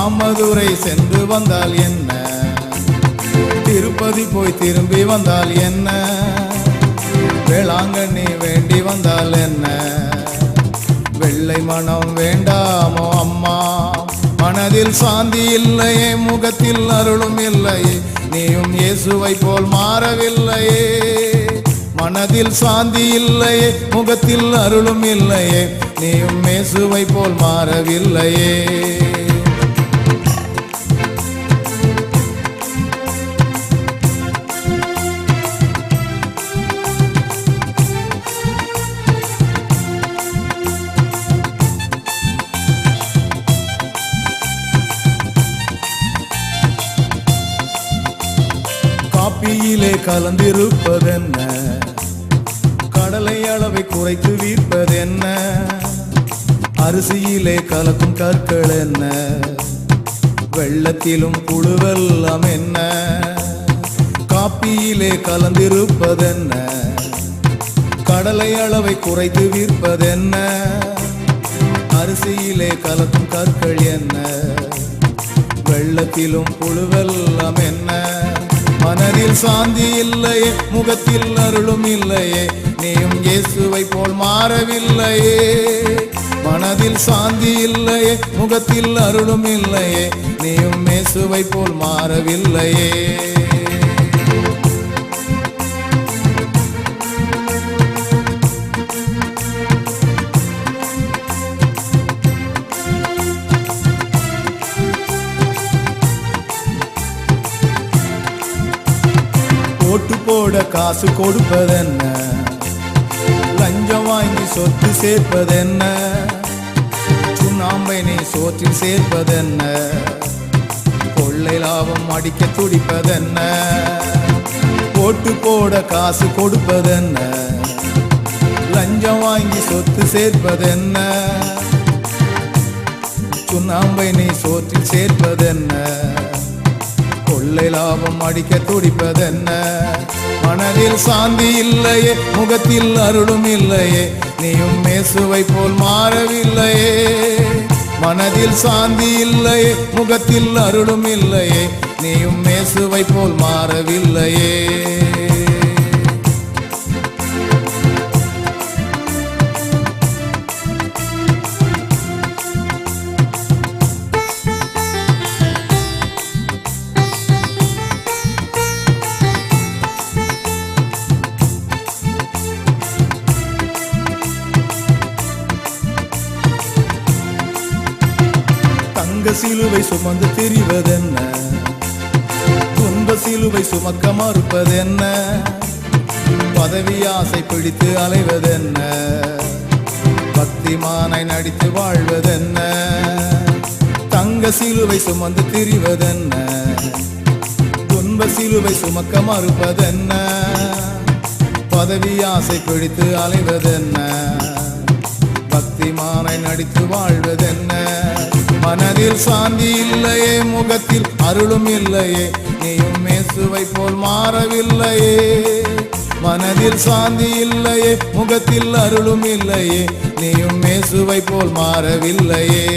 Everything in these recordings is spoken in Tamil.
மாமதுரை சென்று வந்தால் என்ன, திருப்பதி போய் திரும்பி வந்தால் என்ன, வேளாங்கண்ணி வேண்டி வந்தால் என்ன, வெள்ளை மனம் வேண்டாமோ அம்மா, மனதில் சாந்தி இல்லையே, முகத்தில் அருளும் இல்லையே, நீயும் இயேசுவை போல் மாறவில்லையே. மனதில் சாந்தி இல்லையே, முகத்தில் அருளும் இல்லையே, நீயும் இயேசுவை போல் மாறவில்லையே. காப்பியிலே கலந்திருப்பதென்ன, கடலை அளவை குறைத்து வீர்ப்பதென்ன, அரிசியிலே கலக்கும் கற்கள் என்ன, வெள்ளத்திலும் புழுவெல்லாம் என்ன. காப்பியிலே கலந்திருப்பதென்ன, கடலை அளவை குறைத்து வீர்ப்பதென்ன, அரிசியிலே கலக்கும் கற்கள் என்ன, வெள்ளத்திலும் புழுவெல்லாம் என்ன. மனதில் சாந்தி இல்லையே, முகத்தில் அருளும் இல்லையே, நீயும் இயேசுவை போல் மாறவில்லையே. மனதில் சாந்தி இல்லையே, முகத்தில் அருளும் இல்லையே, நீயும் இயேசுவை போல் மாறவில்லையே. ஓட்டு போட காசு கொடுப்பதென்ன, லஞ்சம் வாங்கி சொத்து சேர்ப்பதென்ன, சுண்ணாம்பை நீ சோற்றில் சேர்ப்பதென்ன, கொள்ளை லாபம் அடிக்க துடிப்பதென்ன. ஓட்டு போட காசு கொடுப்பதென்ன, லஞ்சம் வாங்கி சொத்து சேர்ப்பதென்ன, சுண்ணாம்பை நீ சோற்றில் சேர்ப்பதென்ன, கொள்ளை லாபம் அடிக்க துடிப்பதென்ன. மனதில் சாந்தி இல்லையே, முகத்தில் அருளும் இல்லையே, நீயும் இயேசுவை போல் மாறவில்லையே. மனதில் சாந்தி இல்லையே, முகத்தில் அருளும் இல்லையே, நீயும் இயேசுவை போல் மாறவில்லையே. சிலுவை சுமந்து திரிவதென்ன, துன்ப சிலுவை சுமக்க மறுப்பதென்ன, பதவி ஆசை பிடித்து அலைவதென்ன, பக்திமானை நடித்து வாழ்வதென்ன. தங்க சிலுவை சுமந்து திரிவதென்ன, துன்ப சிலுவை சுமக்க மறுப்பதென்ன, பதவி ஆசை பிடித்து அலைவதென்ன, பக்திமானை நடித்து வாழ்வதென்ன. மனதில் சாந்தி இல்லையே, முகத்தில் அருளும் இல்லையே, நீயும் இயேசுவை போல் மாறவில்லையே. மனதில் சாந்தி இல்லையே, முகத்தில் அருளும் இல்லையே, நீயும் இயேசுவை போல் மாறவில்லையே.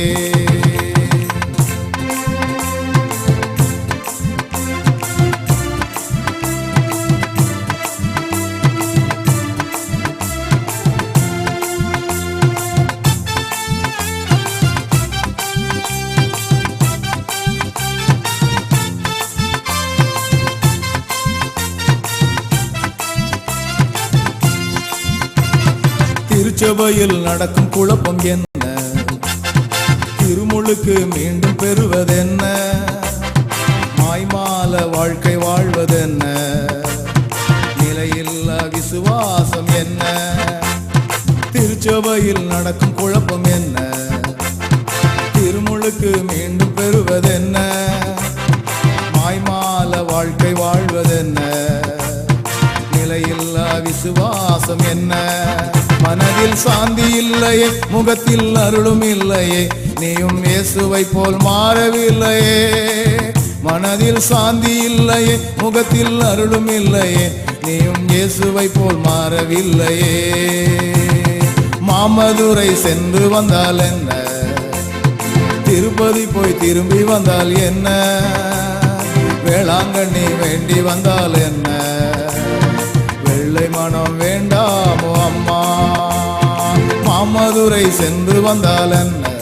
திருச்சபையில் நடக்கும் குழப்பம் என்ன, திருமுழுக்கு மீண்டும் பெறுவதென்ன, மாய்மால வாழ்க்கை வாழ்வதென்ன, நிலையில்லா விசுவாசம் என்ன. திருச்சபையில் நடக்கும் குழப்பம் என்ன, திருமுழுக்கு மீண்டும் பெறுவதென்ன, மாய்மால வாழ்க்கை வாழ்வதென்ன, நிலையில்லா விசுவாசம் என்ன. மனதில் சாந்தி இல்லையே, முகத்தில் அருளும் இல்லையே, நீயும் இயேசுவை போல் மாறவில்லையே. மனதில் சாந்தி இல்லையே, முகத்தில் அருளும் இல்லையே, நீயும் இயேசுவை போல் மாறவில்லையே. மாமதுரை சென்று வந்தால் என்ன, திருப்பதி போய் திரும்பி வந்தால் என்ன, வேளாங்கண்ணி வேண்டி வந்தால் என்ன, வெள்ளை மனம் வேண்டாமோ அம்மா, மாமதுரை சென்று வந்தால் என்ன,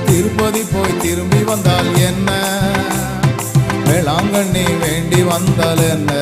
திருப்பதி போய் திரும்பி வந்தால் என்ன, வேளாங்கண்ணி வேண்டி வந்தால் என்ன.